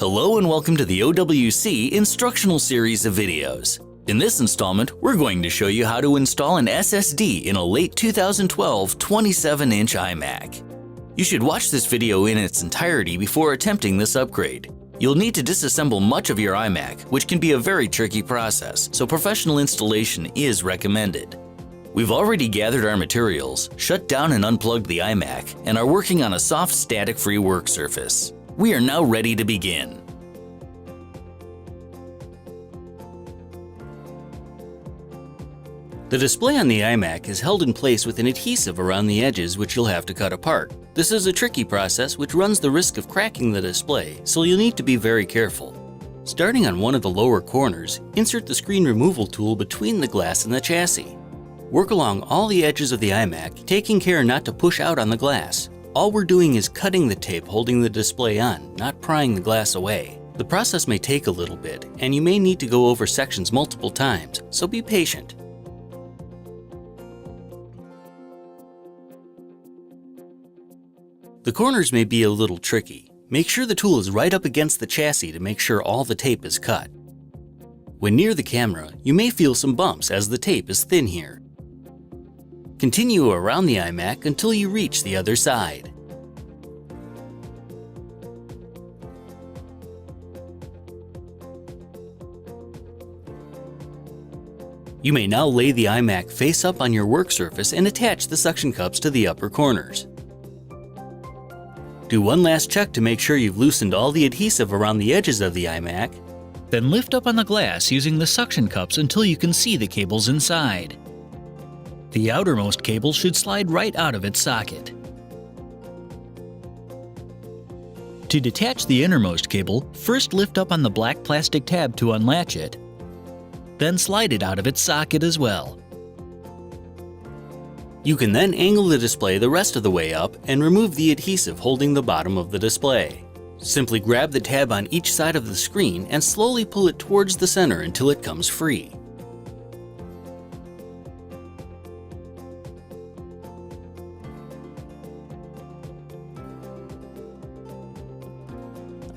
Hello and welcome to the OWC instructional series of videos. In this installment, we're going to show you how to install an SSD in a late 2012 27-inch iMac. You should watch this video in its entirety before attempting this upgrade. You'll need to disassemble much of your iMac, which can be a very tricky process, so professional installation is recommended. We've already gathered our materials, shut down and unplugged the iMac, and are working on a soft static-free work surface. We are now ready to begin. The display on the iMac is held in place with an adhesive around the edges which you'll have to cut apart. This is a tricky process which runs the risk of cracking the display, so you'll need to be very careful. Starting on one of the lower corners, insert the screen removal tool between the glass and the chassis. Work along all the edges of the iMac, taking care not to push out on the glass. All we're doing is cutting the tape holding the display on, not prying the glass away. The process may take a little bit, and you may need to go over sections multiple times, so be patient. The corners may be a little tricky. Make sure the tool is right up against the chassis to make sure all the tape is cut. When near the camera, you may feel some bumps as the tape is thin here. Continue around the iMac until you reach the other side. You may now lay the iMac face up on your work surface and attach the suction cups to the upper corners. Do one last check to make sure you've loosened all the adhesive around the edges of the iMac. Then lift up on the glass using the suction cups until you can see the cables inside. The outermost cable should slide right out of its socket. To detach the innermost cable, first lift up on the black plastic tab to unlatch it, then slide it out of its socket as well. You can then angle the display the rest of the way up and remove the adhesive holding the bottom of the display. Simply grab the tab on each side of the screen and slowly pull it towards the center until it comes free.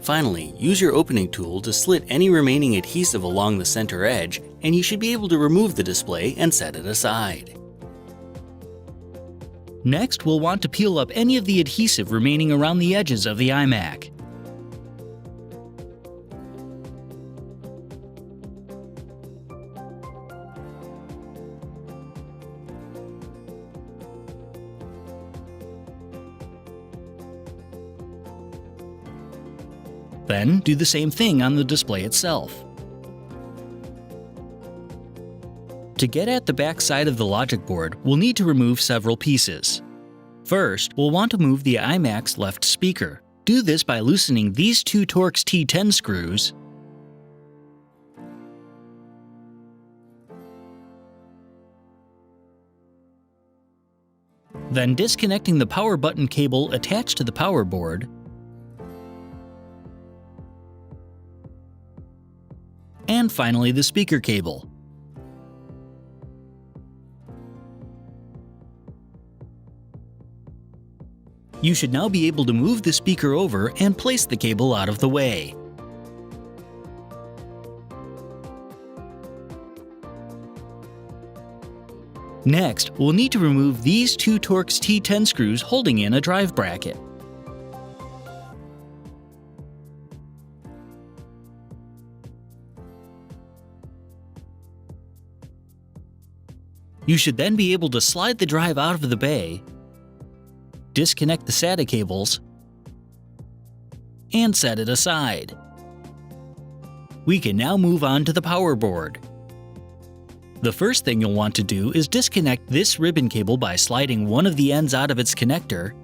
Finally, use your opening tool to slit any remaining adhesive along the center edge, and you should be able to remove the display and set it aside. Next, we'll want to peel up any of the adhesive remaining around the edges of the iMac. Then, do the same thing on the display itself. To get at the back side of the logic board, we'll need to remove several pieces. First, we'll want to move the iMac's left speaker. Do this by loosening these two Torx T10 screws then disconnecting the power button cable attached to the power board, and finally the speaker cable. You should now be able to move the speaker over and place the cable out of the way. Next, we'll need to remove these two Torx T10 screws holding in a drive bracket. You should then be able to slide the drive out of the bay, disconnect the SATA cables, and set it aside. We can now move on to the power board. The first thing you'll want to do is disconnect this ribbon cable by sliding one of the ends out of its connector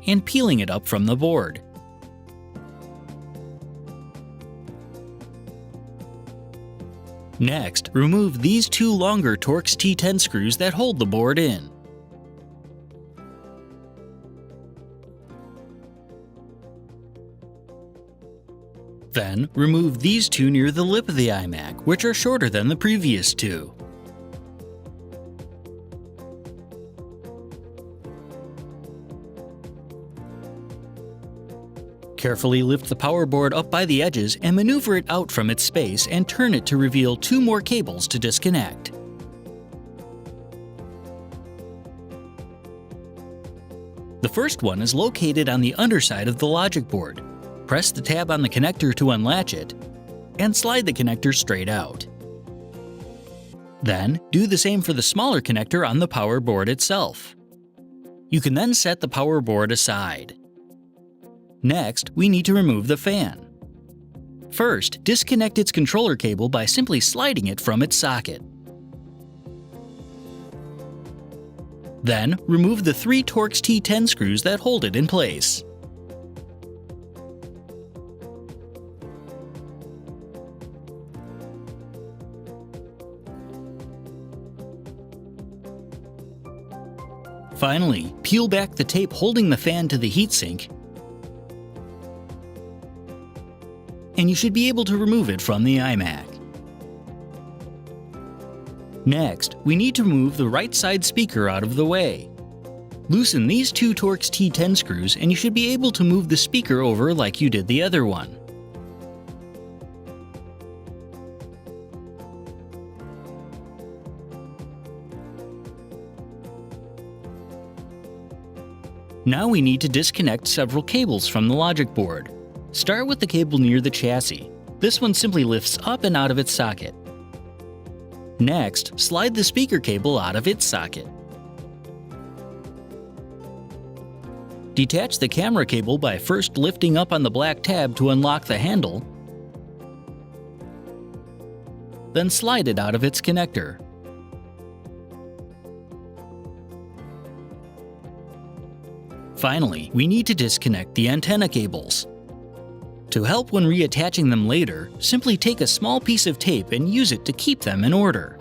and peeling it up from the board. Next, remove these two longer Torx T10 screws that hold the board in. Then, remove these two near the lip of the iMac, which are shorter than the previous two. Carefully lift the power board up by the edges and maneuver it out from its space and turn it to reveal 2 more cables to disconnect. The first one is located on the underside of the logic board. Press the tab on the connector to unlatch it, and slide the connector straight out. Then, do the same for the smaller connector on the power board itself. You can then set the power board aside. Next, we need to remove the fan. First, disconnect its controller cable by simply sliding it from its socket. Then, remove the 3 Torx T10 screws that hold it in place. Finally, peel back the tape holding the fan to the heatsink, and you should be able to remove it from the iMac. Next, we need to remove the right side speaker out of the way. Loosen these 2 Torx T10 screws and you should be able to move the speaker over like you did the other one. Now we need to disconnect several cables from the logic board. Start with the cable near the chassis. This one simply lifts up and out of its socket. Next, slide the speaker cable out of its socket. Detach the camera cable by first lifting up on the black tab to unlock the handle, then slide it out of its connector. Finally, we need to disconnect the antenna cables. To help when reattaching them later, simply take a small piece of tape and use it to keep them in order.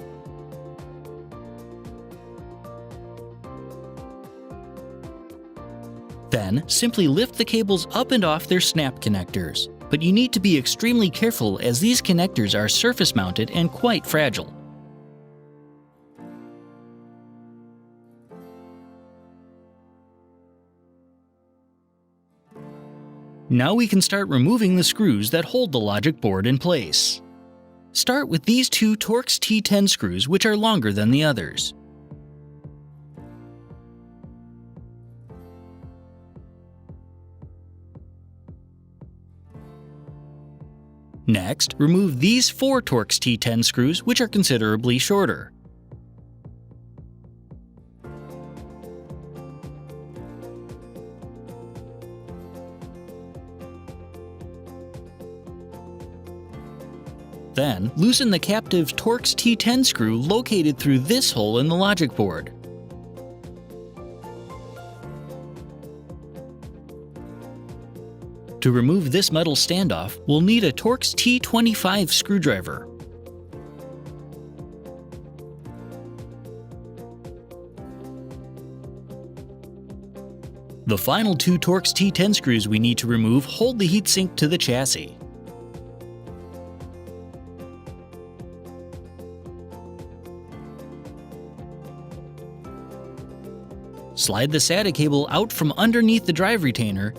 Then, simply lift the cables up and off their snap connectors. But you need to be extremely careful as these connectors are surface mounted and quite fragile. Now we can start removing the screws that hold the logic board in place. Start with these 2 Torx T10 screws, which are longer than the others. Next, remove these 4 Torx T10 screws, which are considerably shorter. Then, loosen the captive Torx T10 screw located through this hole in the logic board. To remove this metal standoff, we'll need a Torx T25 screwdriver. The final 2 Torx T10 screws we need to remove hold the heatsink to the chassis. Slide the SATA cable out from underneath the drive retainer,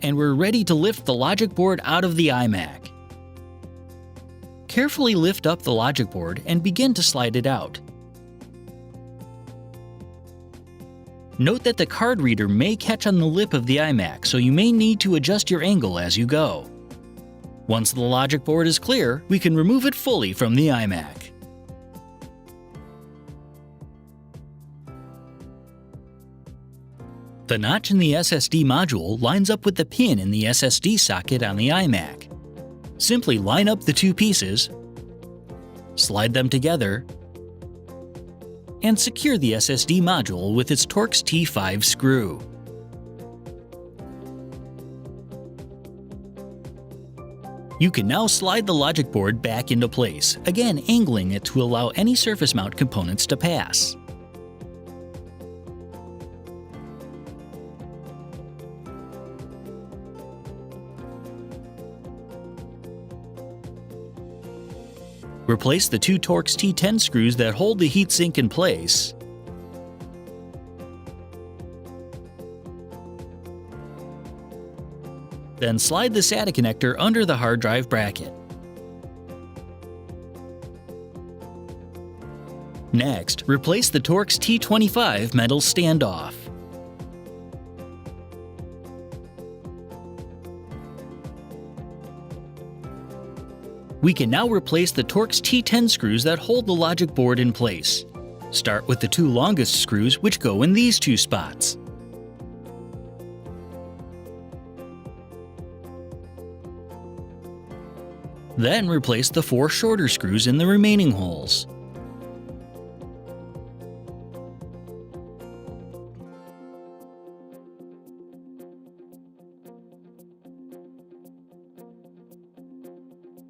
and we're ready to lift the logic board out of the iMac. Carefully lift up the logic board and begin to slide it out. Note that the card reader may catch on the lip of the iMac, so you may need to adjust your angle as you go. Once the logic board is clear, we can remove it fully from the iMac. The notch in the SSD module lines up with the pin in the SSD socket on the iMac. Simply line up the 2 pieces, slide them together, and secure the SSD module with its Torx T5 screw. You can now slide the logic board back into place, again angling it to allow any surface mount components to pass. Replace the 2 Torx T10 screws that hold the heatsink in place, Then slide the SATA connector under the hard drive bracket. Next, replace the Torx T25 metal standoff. We can now replace the Torx T10 screws that hold the logic board in place. Start with the two longest screws, which go in these two spots. Then replace the four shorter screws in the remaining holes.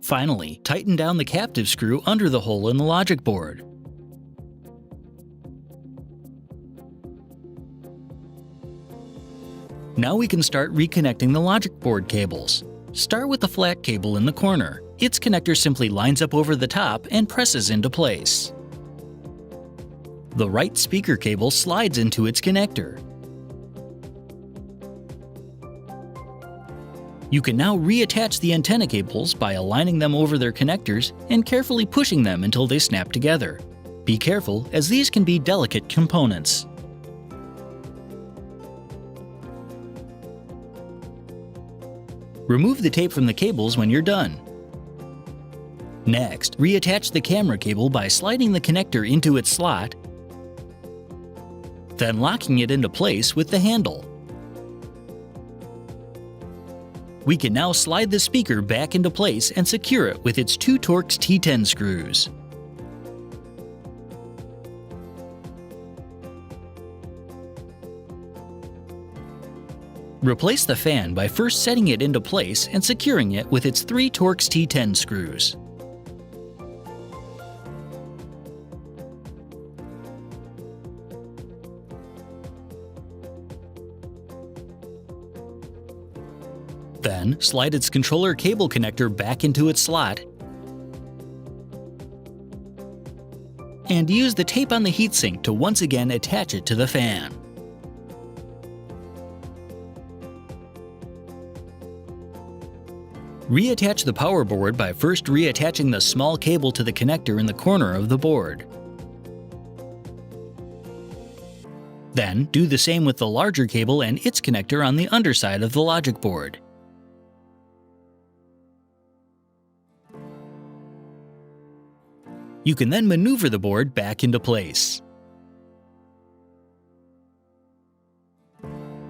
Finally, tighten down the captive screw under the hole in the logic board. Now we can start reconnecting the logic board cables. Start with the flat cable in the corner. Its connector simply lines up over the top and presses into place. The right speaker cable slides into its connector. You can now reattach the antenna cables by aligning them over their connectors and carefully pushing them until they snap together. Be careful, as these can be delicate components. Remove the tape from the cables when you're done. Next, reattach the camera cable by sliding the connector into its slot, then locking it into place with the handle. We can now slide the speaker back into place and secure it with its two Torx T10 screws. Replace the fan by first setting it into place and securing it with its three Torx T10 screws. Then, slide its controller cable connector back into its slot and use the tape on the heatsink to once again attach it to the fan. Reattach the power board by first reattaching the small cable to the connector in the corner of the board. Then, do the same with the larger cable and its connector on the underside of the logic board. You can then maneuver the board back into place.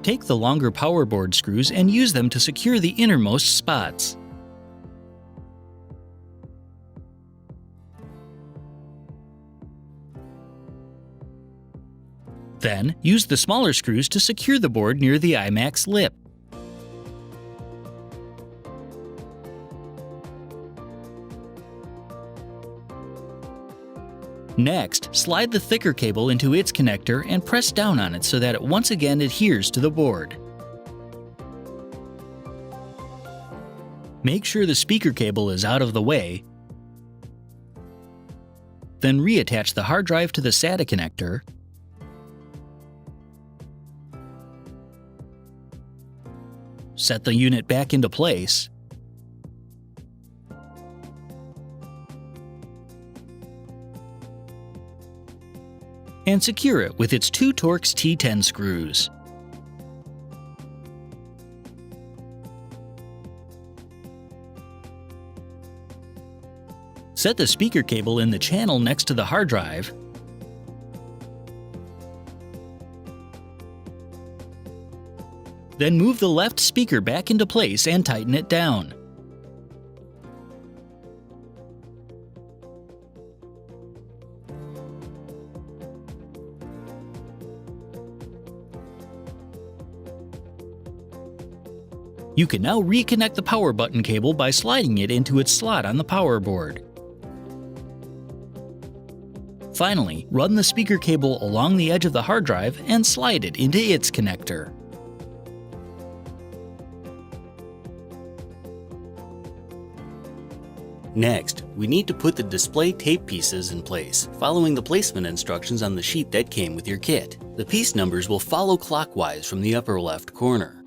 Take the longer power board screws and use them to secure the innermost spots. Then, use the smaller screws to secure the board near the iMac's lip. Next, slide the thicker cable into its connector and press down on it so that it once again adheres to the board. Make sure the speaker cable is out of the way, then reattach the hard drive to the SATA connector, set the unit back into place, and secure it with its two Torx T10 screws. Set the speaker cable in the channel next to the hard drive, then move the left speaker back into place and tighten it down. You can now reconnect the power button cable by sliding it into its slot on the power board. Finally, run the speaker cable along the edge of the hard drive and slide it into its connector. Next, we need to put the display tape pieces in place, following the placement instructions on the sheet that came with your kit. The piece numbers will follow clockwise from the upper left corner.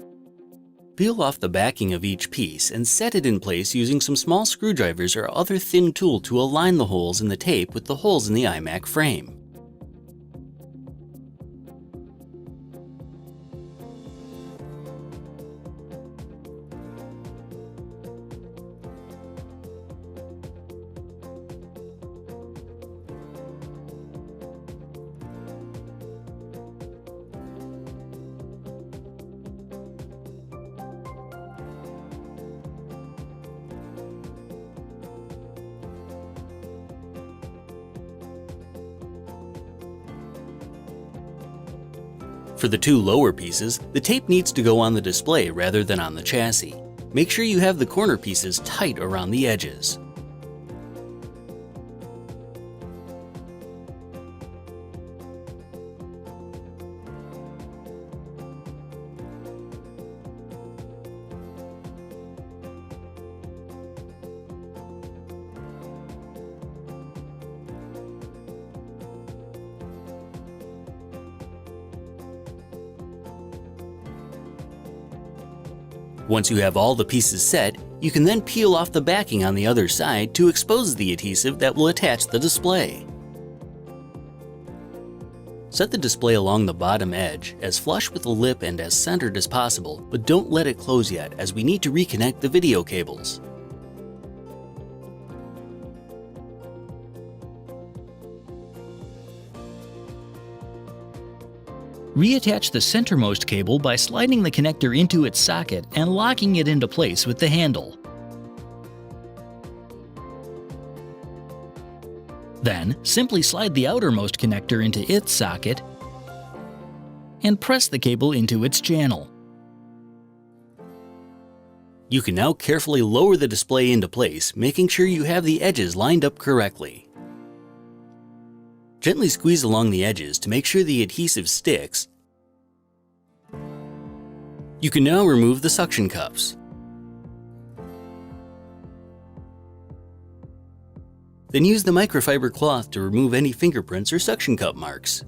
Peel off the backing of each piece and set it in place using some small screwdrivers or other thin tool to align the holes in the tape with the holes in the iMac frame. For the two lower pieces, the tape needs to go on the display rather than on the chassis. Make sure you have the corner pieces tight around the edges. Once you have all the pieces set, you can then peel off the backing on the other side to expose the adhesive that will attach the display. Set the display along the bottom edge, as flush with the lip and as centered as possible, but don't let it close yet as we need to reconnect the video cables. Reattach the centermost cable by sliding the connector into its socket and locking it into place with the handle. Then, simply slide the outermost connector into its socket and press the cable into its channel. You can now carefully lower the display into place, making sure you have the edges lined up correctly. Gently squeeze along the edges to make sure the adhesive sticks. You can now remove the suction cups. Then use the microfiber cloth to remove any fingerprints or suction cup marks.